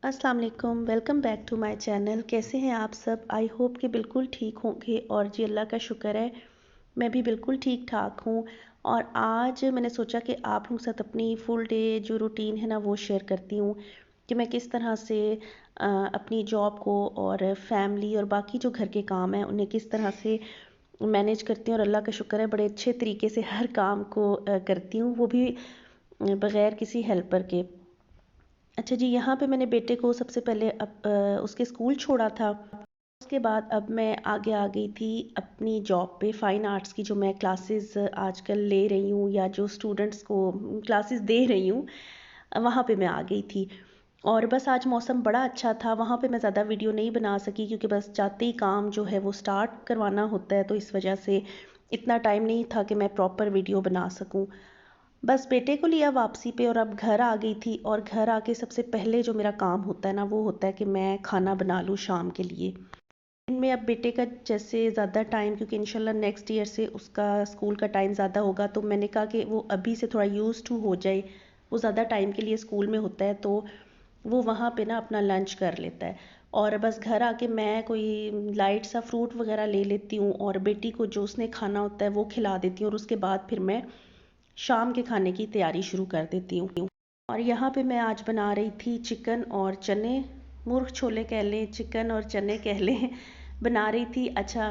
अस्सलाम वालेकुम, welcome back to my channel. कैसे हैं आप सब? आई होप कि बिल्कुल ठीक होंगे और जी अल्लाह का शुक्र है मैं भी बिल्कुल ठीक ठाक हूँ। और आज मैंने सोचा कि आप लोगों के साथ अपनी फुल डे जो रूटीन है ना वो शेयर करती हूँ कि मैं किस तरह से अपनी जॉब को और फैमिली और बाकी जो घर के काम हैं उन्हें किस तरह से मैनेज करती हूँ। और अल्लाह का शुक्र है बड़े अच्छे तरीके से हर काम को करती हूँ, वो भी बग़ैर किसी हेल्पर के। अच्छा जी, यहाँ पे मैंने बेटे को सबसे पहले उसके स्कूल छोड़ा था। उसके बाद अब मैं आगे आ गई थी अपनी जॉब पे, फ़ाइन आर्ट्स की जो मैं क्लासेस आजकल ले रही हूँ या जो स्टूडेंट्स को क्लासेस दे रही हूँ, वहाँ पे मैं आ गई थी। और बस आज मौसम बड़ा अच्छा था, वहाँ पे मैं ज़्यादा वीडियो नहीं बना सकी क्योंकि बस जाते ही काम जो है वो स्टार्ट करवाना होता है, तो इस वजह से इतना टाइम नहीं था कि मैं प्रॉपर वीडियो बना सकूँ। बस बेटे को लिया वापसी पे और अब घर आ गई थी। और घर आके सबसे पहले जो मेरा काम होता है ना वो होता है कि मैं खाना बना लूँ शाम के लिए। इनमें अब बेटे का जैसे ज़्यादा टाइम, क्योंकि इंशाल्लाह नेक्स्ट ईयर से उसका स्कूल का टाइम ज़्यादा होगा, तो मैंने कहा कि वो अभी से थोड़ा यूज़ टू हो जाए। वो ज़्यादा टाइम के लिए स्कूल में होता है तो वो वहाँ पे ना अपना लंच कर लेता है। और बस घर आके मैं कोई लाइट सा फ्रूट वगैरह ले लेती हूँ और बेटी को जो उसने खाना होता है वो खिला देती हूँ और उसके बाद फिर मैं शाम के खाने की तैयारी शुरू कर देती हूँ। और यहाँ पे मैं आज बना रही थी चिकन और चने, मुर्ग छोले कह लें, चिकन और चने कह लें, बना रही थी। अच्छा,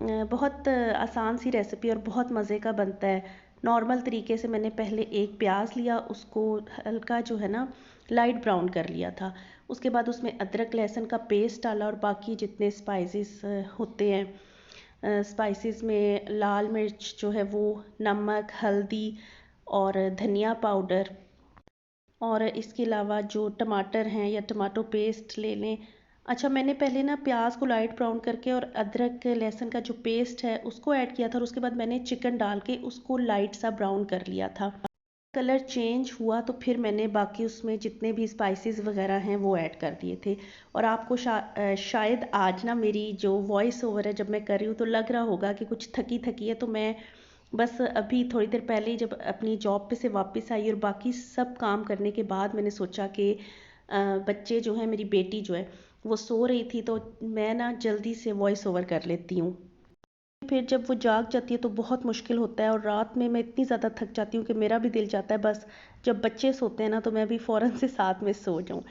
बहुत आसान सी रेसिपी और बहुत मज़े का बनता है। नॉर्मल तरीके से मैंने पहले एक प्याज लिया, उसको हल्का जो है ना लाइट ब्राउन कर लिया था। उसके बाद उसमें अदरक लहसुन का पेस्ट डाला और बाकी जितने स्पाइसेस होते हैं, स्पाइसेस में लाल मिर्च जो है वो, नमक, हल्दी और धनिया पाउडर, और इसके अलावा जो टमाटर हैं या टमाटो पेस्ट ले लें। अच्छा, मैंने पहले ना प्याज को लाइट ब्राउन करके और अदरक लहसुन का जो पेस्ट है उसको ऐड किया था और उसके बाद मैंने चिकन डाल के उसको लाइट सा ब्राउन कर लिया था। कलर चेंज हुआ तो फिर मैंने बाकी उसमें जितने भी स्पाइसेस वगैरह हैं वो ऐड कर दिए थे। और आपको शायद आज ना मेरी जो वॉइस ओवर है जब मैं कर रही हूँ तो लग रहा होगा कि कुछ थकी थकी है, तो मैं बस अभी थोड़ी देर पहले ही जब अपनी जॉब पे से वापस आई और बाकी सब काम करने के बाद मैंने सोचा कि बच्चे जो हैं, मेरी बेटी जो है वो सो रही थी, तो मैं ना जल्दी से वॉइस ओवर कर लेती हूँ। फिर जब वो जाग जाती है तो बहुत मुश्किल होता है और रात में मैं इतनी ज़्यादा थक जाती हूँ कि मेरा भी दिल चाहता है बस जब बच्चे सोते हैं ना तो मैं भी फ़ौरन से साथ में सो जाऊँ।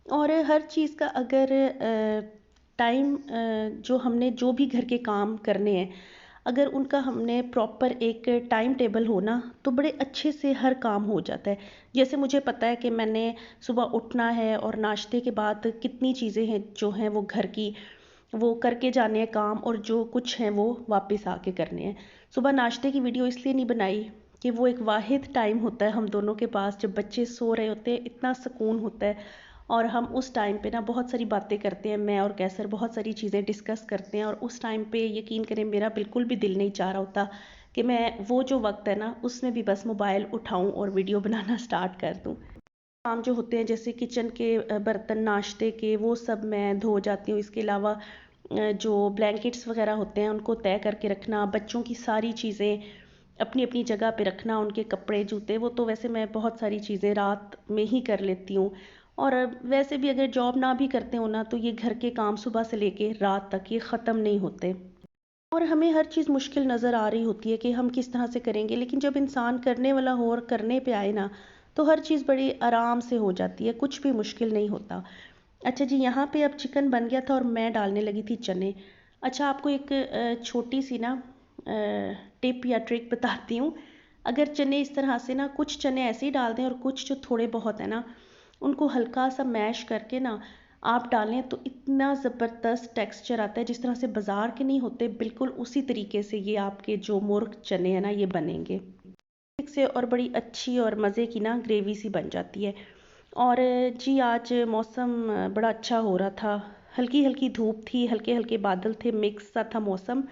और हर चीज़ का अगर टाइम, जो हमने जो भी घर के काम करने हैं, अगर उनका हमने प्रॉपर एक टाइम टेबल हो ना तो बड़े अच्छे से हर काम हो जाता है। जैसे मुझे पता है कि मैंने सुबह उठना है और नाश्ते के बाद कितनी चीज़ें हैं जो हैं वो घर की, वो करके जाने हैं काम, और जो कुछ हैं वो वापस आके करने हैं। सुबह नाश्ते की वीडियो इसलिए नहीं बनाई कि वो एक वाहिद टाइम होता है हम दोनों के पास जब बच्चे सो रहे होते हैं, इतना सुकून होता है। और हम उस टाइम पे ना बहुत सारी बातें करते हैं, मैं और कैसर बहुत सारी चीज़ें डिस्कस करते हैं। और उस टाइम पे यकीन करें मेरा बिल्कुल भी दिल नहीं चाह रहा होता कि मैं वो जो वक्त है ना उसमें भी बस मोबाइल उठाऊं और वीडियो बनाना स्टार्ट कर दूं। काम जो होते हैं जैसे किचन के बर्तन नाश्ते के वो सब मैं धो जाती हूँ। इसके अलावा जो ब्लैंकेट्स वगैरह होते हैं उनको तय करके रखना, बच्चों की सारी चीज़ें अपनी अपनी जगह पे रखना, उनके कपड़े जूते, वो तो वैसे मैं बहुत सारी चीज़ें रात में ही कर लेती हूँ। और वैसे भी अगर जॉब ना भी करते हो ना तो ये घर के काम सुबह से लेके रात तक ये ख़त्म नहीं होते। और हमें हर चीज़ मुश्किल नज़र आ रही होती है कि हम किस तरह से करेंगे, लेकिन जब इंसान करने वाला हो और करने पे आए ना तो हर चीज़ बड़ी आराम से हो जाती है, कुछ भी मुश्किल नहीं होता। अच्छा जी, यहाँ पे अब चिकन बन गया था और मैं डालने लगी थी चने। अच्छा, आपको एक छोटी सी ना टिप या ट्रिक बताती हूँ। अगर चने इस तरह से ना, कुछ चने ऐसे ही डाल दें और कुछ जो थोड़े बहुत है ना उनको हल्का सा मैश करके ना आप डालें तो इतना ज़बरदस्त टेक्सचर आता है, जिस तरह से बाज़ार के नहीं होते बिल्कुल उसी तरीके से ये आपके जो मुर्ग चने हैं ना ये बनेंगे से, और बड़ी अच्छी और मज़े की ना ग्रेवी सी बन जाती है। और जी आज मौसम बड़ा अच्छा हो रहा था, हल्की हल्की धूप थी, हल्के हल्के बादल थे, मिक्स सा था मौसम।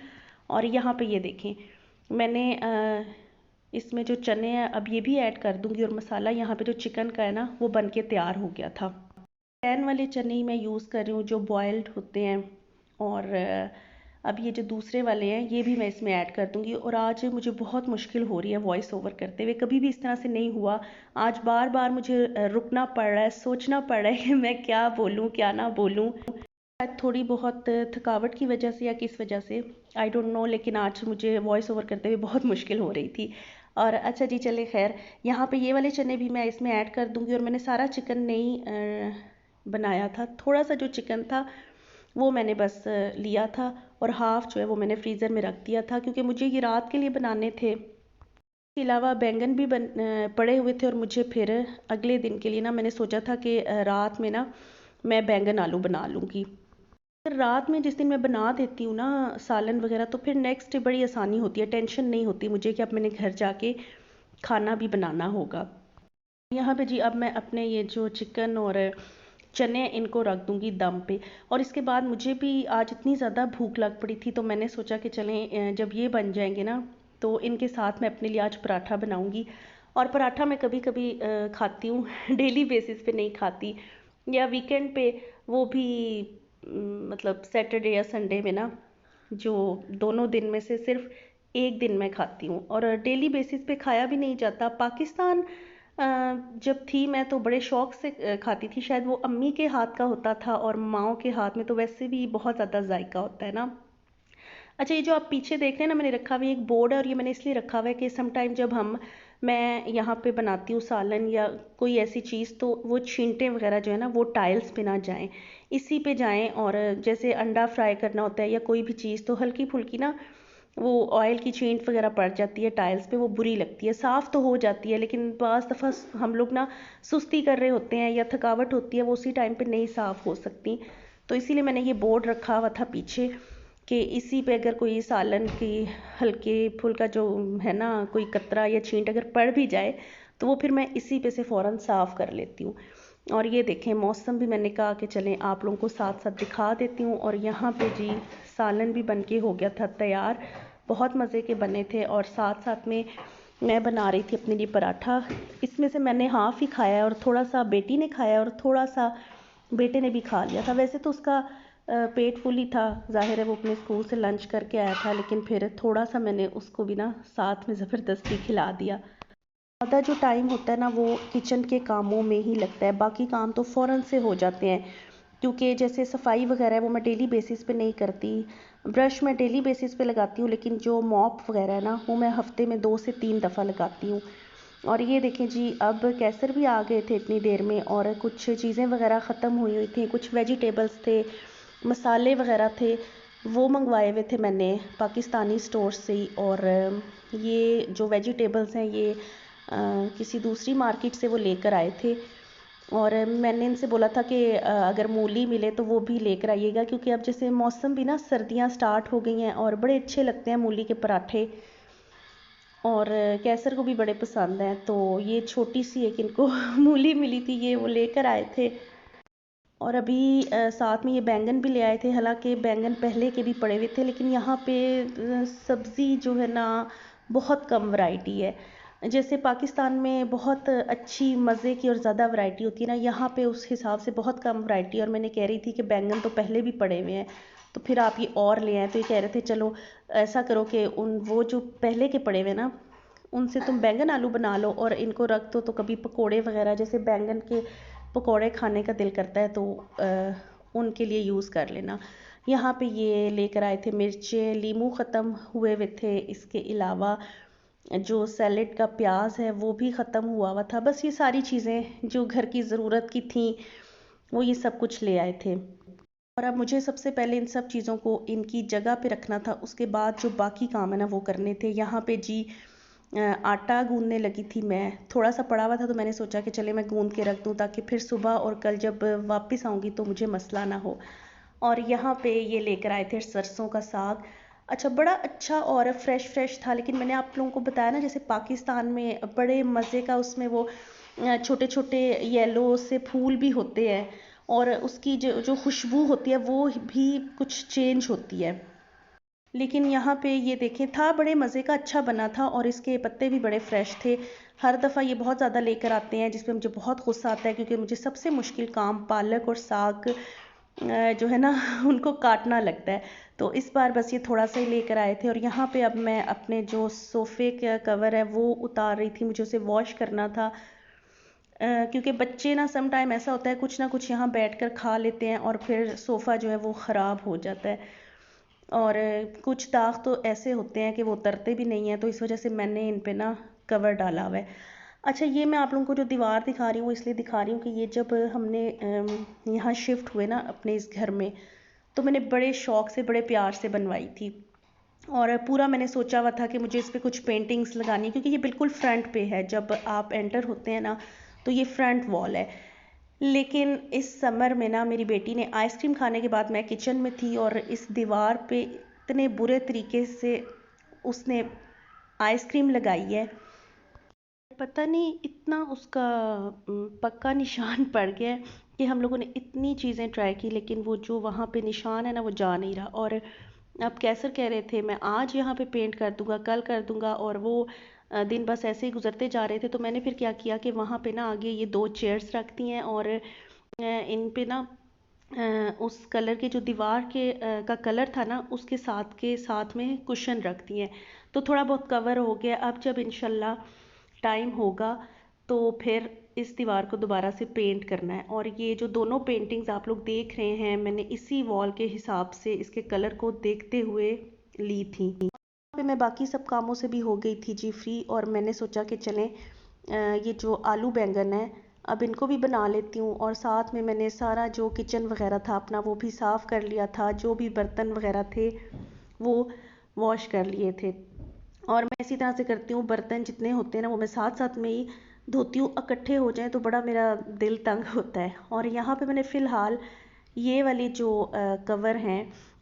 और यहाँ पे ये देखें, मैंने इसमें जो चने हैं अब ये भी ऐड कर दूंगी और मसाला यहाँ पे जो चिकन का है ना वो बन के तैयार हो गया था। पैन वाले चने ही मैं यूज़ कर रही हूँ जो बॉयल्ड होते हैं। और अब ये जो दूसरे वाले हैं ये भी मैं इसमें ऐड कर दूँगी। और आज मुझे बहुत मुश्किल हो रही है वॉइस ओवर करते हुए, कभी भी इस तरह से नहीं हुआ। आज बार बार मुझे रुकना पड़ रहा है, सोचना पड़ रहा है कि मैं क्या बोलूँ क्या ना बोलूँ। शायद थोड़ी बहुत थकावट की वजह से या किस वजह से, आई डोंट नो, लेकिन आज मुझे वॉइस ओवर करते हुए बहुत मुश्किल हो रही थी। और अच्छा जी, चले खैर, यहाँ पे ये वाले चने भी मैं इसमें ऐड कर दूँगी। और मैंने सारा चिकन नहीं बनाया था, थोड़ा सा जो चिकन था वो मैंने बस लिया था, और हाफ़ जो है वो मैंने फ्रीज़र में रख दिया था क्योंकि मुझे ये रात के लिए बनाने थे। इसके अलावा बैंगन भी पड़े हुए थे, और मुझे फिर अगले दिन के लिए ना मैंने सोचा था कि रात में ना मैं बैंगन आलू बना लूँगी। रात में जिस दिन मैं बना देती हूँ ना सालन वगैरह, तो फिर नेक्स्ट डे बड़ी आसानी होती है, टेंशन नहीं होती मुझे कि अब मैंने घर जाके खाना भी बनाना होगा। यहाँ पे जी अब मैं अपने ये जो चिकन और चने इनको रख दूँगी दम पे। और इसके बाद मुझे भी आज इतनी ज़्यादा भूख लग पड़ी थी, तो मैंने सोचा कि चलें जब ये बन जाएंगे ना तो इनके साथ मैं अपने लिए आज पराठा बनाऊँगी। और पराठा मैं कभी कभी खाती हूँ डेली बेसिस पे नहीं खाती, या वीकेंड पे, वो भी मतलब सैटरडे या संडे में ना, जो दोनों दिन में से सिर्फ एक दिन मैं खाती हूँ। और डेली बेसिस पे खाया भी नहीं जाता। पाकिस्तान जब थी मैं तो बड़े शौक से खाती थी, शायद वो अम्मी के हाथ का होता था, और माओ के हाथ में तो वैसे भी बहुत ज़्यादा जायका होता है ना। अच्छा, ये जो आप पीछे देख रहे हैं ना, मैंने रखा हुआ है एक बोर्ड है, और ये मैंने इसलिए रखा हुआ है कि सम टाइम जब मैं यहाँ पे बनाती हूँ सालन या कोई ऐसी चीज़, तो वो छींटे वगैरह जो है ना वो टाइल्स पे ना जाएं, इसी पे जाएं। और जैसे अंडा फ्राई करना होता है या कोई भी चीज़, तो हल्की फुल्की ना वो ऑयल की छींट वगैरह पड़ जाती है टाइल्स पे, वो बुरी लगती है। साफ़ तो हो जाती है, लेकिन बाज़ दफ़ा हम लोग ना सुस्ती कर रहे होते हैं या थकावट होती है, वो उसी टाइम पे नहीं साफ़ हो सकती। तो इसीलिए मैंने ये बोर्ड रखा हुआ था पीछे कि इसी पे अगर कोई सालन की हल्के फुल्का जो है ना कोई कतरा या छींट अगर पड़ भी जाए, तो वो फिर मैं इसी पे से फ़ौरन साफ़ कर लेती हूँ। और ये देखें, मौसम भी मैंने कहा कि चलें आप लोगों को साथ साथ दिखा देती हूँ। और यहाँ पे जी सालन भी बन के हो गया था तैयार, बहुत मज़े के बने थे। और साथ साथ में मैं बना रही थी अपने लिए पराठा। इसमें से मैंने हाफ़ ही खाया, और थोड़ा सा बेटी ने खाया, और थोड़ा सा बेटे ने भी खा लिया था। वैसे तो उसका पेट फुल ही था, ज़ाहिर है वो अपने स्कूल से लंच करके आया था, लेकिन फिर थोड़ा सा मैंने उसको भी ना साथ में ज़बरदस्ती खिला दिया। ज़्यादा जो टाइम होता है ना वो किचन के कामों में ही लगता है, बाकी काम तो फ़ौरन से हो जाते हैं। क्योंकि जैसे सफाई वगैरह है वो मैं डेली बेसिस पे नहीं करती, ब्रश मैं डेली बेसिस पे लगाती हूँ, लेकिन जो मॉप वगैरह है ना वो मैं हफ्ते में 2 से 3 दफ़ा लगाती हूँ। और ये देखें जी, अब कैसर भी आ गए थे इतनी देर में, और कुछ चीज़ें वगैरह ख़त्म हुई थी, कुछ वेजिटेबल्स थे, मसाले वगैरह थे, वो मंगवाए हुए थे मैंने पाकिस्तानी स्टोर से ही। और ये जो वेजिटेबल्स हैं ये किसी दूसरी मार्केट से वो लेकर आए थे। और मैंने इनसे बोला था कि अगर मूली मिले तो वो भी लेकर आइएगा, क्योंकि अब जैसे मौसम भी ना, सर्दियाँ स्टार्ट हो गई हैं, और बड़े अच्छे लगते हैं मूली के पराठे, और कैसर को भी बड़े पसंद हैं। तो ये छोटी सी एक इनको मूली मिली थी, ये वो लेकर आए थे। और अभी साथ में ये बैंगन भी ले आए थे, हालांकि बैंगन पहले के भी पड़े हुए थे, लेकिन यहाँ पे सब्ज़ी जो है ना बहुत कम वैरायटी है। जैसे पाकिस्तान में बहुत अच्छी मज़े की और ज़्यादा वैरायटी होती है ना, यहाँ पे उस हिसाब से बहुत कम वैरायटी। और मैंने कह रही थी कि बैंगन तो पहले भी पड़े हुए हैं, तो फिर आप ये और ले आए, तो ये कह रहे थे चलो ऐसा करो कि उन वो जो पहले के पड़े हुए ना उनसे तुम बैंगन आलू बना लो और इनको रख दो, तो कभी पकोड़े वगैरह, जैसे बैंगन के पकोड़े खाने का दिल करता है तो उनके लिए यूज़ कर लेना। यहाँ पे ये लेकर आए थे मिर्चें, लीमू ख़त्म हुए हुए थे, इसके अलावा जो सैलेड का प्याज है वो भी ख़त्म हुआ हुआ था। बस ये सारी चीज़ें जो घर की ज़रूरत की थी वो ये सब कुछ ले आए थे। और अब मुझे सबसे पहले इन सब चीज़ों को इनकी जगह पे रखना था, उसके बाद जो बाकी काम है ना वो करने थे। यहाँ पे जी आटा गूंदने लगी थी मैं, थोड़ा सा पड़ा हुआ था तो मैंने सोचा कि चले मैं गूंद के रख दूँ, ताकि फिर सुबह और कल जब वापस आऊँगी तो मुझे मसला ना हो। और यहाँ पे ये लेकर आए थे सरसों का साग। अच्छा, बड़ा अच्छा और फ्रेश फ्रेश था, लेकिन मैंने आप लोगों को बताया ना जैसे पाकिस्तान में बड़े मज़े का उसमें वो छोटे छोटे येलो से फूल भी होते हैं, और उसकी जो जो खुशबू होती है वो भी कुछ चेंज होती है। लेकिन यहाँ पे ये देखें, था बड़े मज़े का, अच्छा बना था, और इसके पत्ते भी बड़े फ्रेश थे। हर दफ़ा ये बहुत ज़्यादा लेकर आते हैं, जिसमें मुझे बहुत गुस्सा आता है, क्योंकि मुझे सबसे मुश्किल काम पालक और साग जो है ना उनको काटना लगता है। तो इस बार बस ये थोड़ा सा ही लेकर आए थे और यहाँ पे अब मैं अपने जो सोफ़े का कवर है वो उतार रही थी, मुझे उसे वॉश करना था। क्योंकि बच्चे ना सम टाइम ऐसा होता है कुछ ना कुछ यहाँ बैठकर खा लेते हैं और फिर सोफ़ा जो है वो ख़राब हो जाता है। और कुछ दाग तो ऐसे होते हैं कि वो उतरते भी नहीं हैं, तो इस वजह से मैंने इन पे ना कवर डाला हुआ है। अच्छा, ये मैं आप लोगों को जो दीवार दिखा रही हूँ वो इसलिए दिखा रही हूँ कि ये जब हमने यहाँ शिफ्ट हुए ना अपने इस घर में, तो मैंने बड़े शौक से बड़े प्यार से बनवाई थी। और पूरा मैंने सोचा हुआ था कि मुझे इस पे कुछ पेंटिंग्स लगानी है, क्योंकि ये बिल्कुल फ्रंट पे है, जब आप एंटर होते हैं ना तो ये फ्रंट वॉल है। लेकिन इस समर में ना मेरी बेटी ने आइसक्रीम खाने के बाद, मैं किचन में थी और इस दीवार पे इतने बुरे तरीके से उसने आइसक्रीम लगाई है, पता नहीं इतना उसका पक्का निशान पड़ गया है कि हम लोगों ने इतनी चीज़ें ट्राई की लेकिन वो जो वहाँ पे निशान है ना वो जा नहीं रहा। और अब कैसर कह रहे थे मैं आज यहाँ पे पेंट कर दूंगा, कल कर दूंगा, और वो दिन बस ऐसे ही गुजरते जा रहे थे। तो मैंने फिर क्या किया कि वहाँ पे ना आगे ये 2 चेयर्स रख दी हैं और इन पे ना उस कलर के जो दीवार का कलर था ना उसके साथ में कुशन रख दिए हैं। तो थोड़ा बहुत कवर हो गया। अब जब इंशाल्लाह टाइम होगा तो फिर इस दीवार को दोबारा से पेंट करना है। और ये जो दोनों पेंटिंग्स आप लोग देख रहे हैं मैंने इसी वॉल के हिसाब से इसके कलर को देखते हुए ली थी। पे मैं बाकी सब कामों से भी हो गई थी जी फ्री, और मैंने सोचा कि चलें ये जो आलू बैंगन है अब इनको भी बना लेती हूँ। और साथ में मैंने सारा जो किचन वगैरह था अपना वो भी साफ़ कर लिया था, जो भी बर्तन वगैरह थे वो वॉश कर लिए थे। और मैं इसी तरह से करती हूँ, बर्तन जितने होते हैं ना वो मैं साथ साथ में ही धोती हूँ, इकट्ठे हो जाएं तो बड़ा मेरा दिल तंग होता है। और यहाँ पे मैंने फ़िलहाल ये वाली जो कवर हैं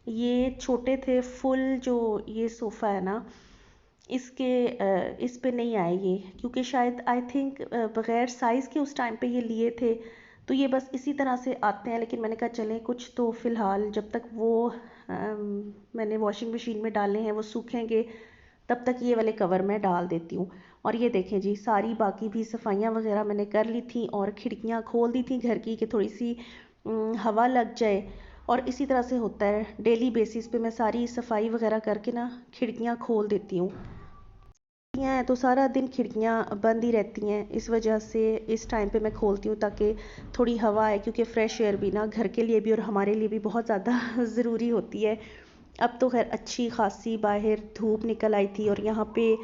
ये छोटे थे फुल, जो ये सोफ़ा है ना इसके इस पे नहीं आए ये, क्योंकि शायद आई थिंक बग़ैर साइज़ के उस टाइम पे ये लिए थे, तो ये बस इसी तरह से आते हैं। लेकिन मैंने कहा चलें कुछ तो फ़िलहाल जब तक वो मैंने वॉशिंग मशीन में डाले हैं वो सूखेंगे तब तक ये वाले कवर मैं डाल देती हूँ। और ये देखें जी सारी बाकी भी सफाइयाँ वगैरह मैंने कर ली थी और खिड़कियाँ खोल दी थी घर की कि थोड़ी सी हवा लग जाए। और इसी तरह से होता है डेली बेसिस पे, मैं सारी सफाई वगैरह करके ना खिड़कियाँ खोल देती हूँ। हैं तो सारा दिन खिड़कियाँ बंद ही रहती हैं, इस वजह से इस टाइम पे मैं खोलती हूँ ताकि थोड़ी हवा आए, क्योंकि फ़्रेश एयर भी ना घर के लिए भी और हमारे लिए भी बहुत ज़्यादा ज़रूरी होती है। अब तो खैर अच्छी खासी बाहर धूप निकल आई थी और यहाँ पे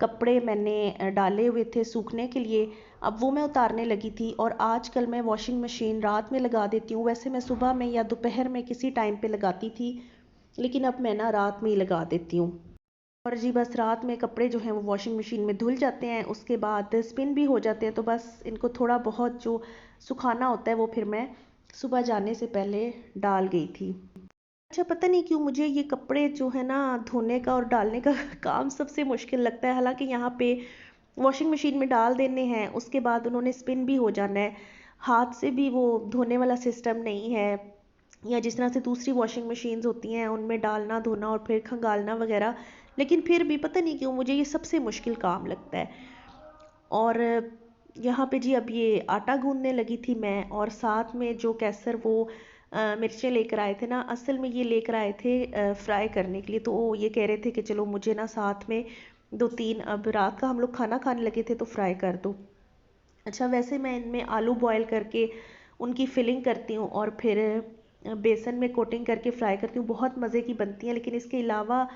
कपड़े मैंने डाले हुए थे सूखने के लिए, अब वो मैं उतारने लगी थी। और आजकल मैं वॉशिंग मशीन रात में लगा देती हूँ, वैसे मैं सुबह में या दोपहर में किसी टाइम पे लगाती थी, लेकिन अब मैं ना रात में ही लगा देती हूँ। और जी बस रात में कपड़े जो हैं वो वॉशिंग मशीन में धुल जाते हैं, उसके बाद स्पिन भी हो जाते हैं, तो बस इनको थोड़ा बहुत जो सुखाना होता है वो फिर मैं सुबह जाने से पहले डाल गई थी। अच्छा, पता नहीं क्यों मुझे ये कपड़े जो है ना धोने का और डालने का काम सबसे मुश्किल लगता है। हालांकि यहाँ पे वॉशिंग मशीन में डाल देने हैं उसके बाद उन्होंने स्पिन भी हो जाना है, हाथ से भी वो धोने वाला सिस्टम नहीं है, या जिस तरह से दूसरी वॉशिंग मशीन्स होती हैं उनमें डालना धोना और फिर खंगालना वगैरह। लेकिन फिर भी पता नहीं क्यों मुझे ये सबसे मुश्किल काम लगता है। और यहाँ पे जी अब ये आटा गूंदने लगी थी मैं, और साथ में जो कैसर वो मिर्चें लेकर आए थे ना, असल में ये लेकर आए थे फ्राई करने के लिए, तो वो ये कह रहे थे कि चलो मुझे ना साथ में 2-3, अब रात का हम लोग खाना खाने लगे थे तो फ्राई कर दो। अच्छा, वैसे मैं इनमें आलू बॉयल करके उनकी फिलिंग करती हूँ और फिर बेसन में कोटिंग करके फ्राई करती हूँ, बहुत मज़े की बनती हैं। लेकिन इसके अलावा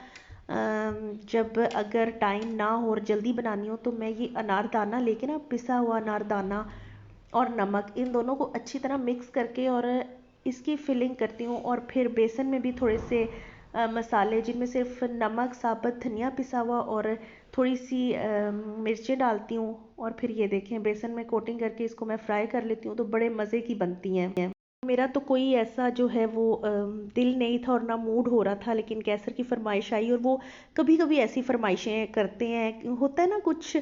जब अगर टाइम ना हो और जल्दी बनानी हो तो मैं ये अनारदाना लेके ना, पिसा हुआ अनारदाना और नमक, इन दोनों को अच्छी तरह मिक्स करके और इसकी फिलिंग करती हूँ। और फिर बेसन में भी थोड़े से मसाले, जिनमें सिर्फ नमक, साबुत धनिया पिसा हुआ और थोड़ी सी मिर्चें डालती हूँ, और फिर ये देखें बेसन में कोटिंग करके इसको मैं फ्राई कर लेती हूँ, तो बड़े मज़े की बनती हैं। मेरा तो कोई ऐसा जो है वो दिल नहीं था और ना मूड हो रहा था, लेकिन कैसर की फरमाइश आई और वो कभी कभी ऐसी फरमाइशें करते हैं, होता है ना कुछ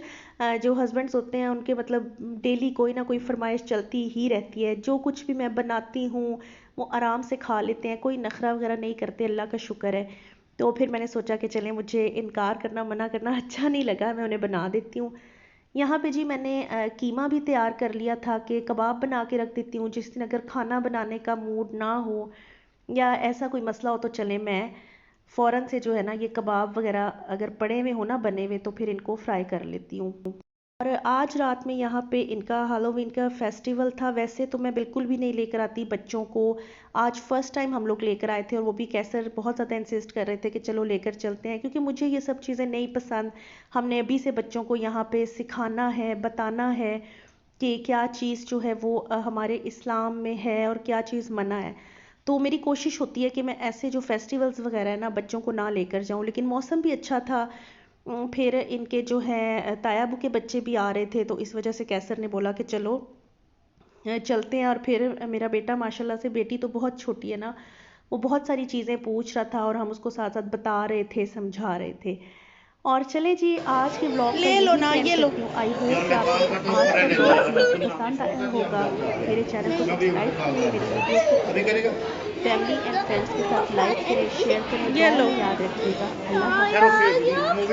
जो हस्बैंड्स होते हैं उनके मतलब डेली कोई ना कोई फरमाइश चलती ही रहती है। जो कुछ भी मैं बनाती हूँ वो आराम से खा लेते हैं, कोई नखरा वगैरह नहीं करते, अल्लाह का शुक्र है। तो फिर मैंने सोचा कि चलें, मुझे इनकार करना, मना करना अच्छा नहीं लगा, मैं उन्हें बना देती हूँ। यहाँ पे जी मैंने कीमा भी तैयार कर लिया था कि कबाब बना के रख देती हूँ, जिस दिन अगर खाना बनाने का मूड ना हो या ऐसा कोई मसला हो तो चले मैं फ़ौरन से जो है ना ये कबाब वगैरह अगर पड़े हुए हो ना बने हुए तो फिर इनको फ्राई कर लेती हूँ। और आज रात में यहाँ पे इनका हैलोवीन का फेस्टिवल था। वैसे तो मैं बिल्कुल भी नहीं लेकर आती बच्चों को। आज फर्स्ट टाइम हम लोग लेकर आए थे और वो भी कैसर बहुत ज़्यादा इंसिस्ट कर रहे थे कि चलो लेकर चलते हैं, क्योंकि मुझे ये सब चीज़ें नहीं पसंद। हमने अभी से बच्चों को यहाँ पे सिखाना है, बताना है कि क्या चीज़ जो है वो हमारे इस्लाम में है और क्या चीज़ मना है। तो मेरी कोशिश होती है कि मैं ऐसे जो फेस्टिवल्स वगैरह है ना बच्चों को ना लेकर जाऊं, लेकिन मौसम भी अच्छा था। फिर इनके जो है तायाबू के बच्चे भी आ रहे थे तो इस वजह से कैसर ने बोला कि चलो चलते हैं। और फिर मेरा बेटा माशाल्लाह से, बेटी तो बहुत छोटी है ना, वो बहुत सारी चीज़ें पूछ रहा था और हम उसको साथ साथ बता रहे थे, समझा रहे थे। और चले जी, आज के व्लॉग का ले लो यही ना, एंड ये लो। करती हूँ। आई होप कि आप लोगों को आज का व्लॉग पसंद आया होगा। मेरे चैनल को सब्सक्राइब करें, मेरी वीडियोस को अपनी फैमिली एंड फ्रेंड्स के साथ लाइक करें, शेयर करें। ये दुआओं लो। में याद रखिएगा। अल्लाह हाफिज़।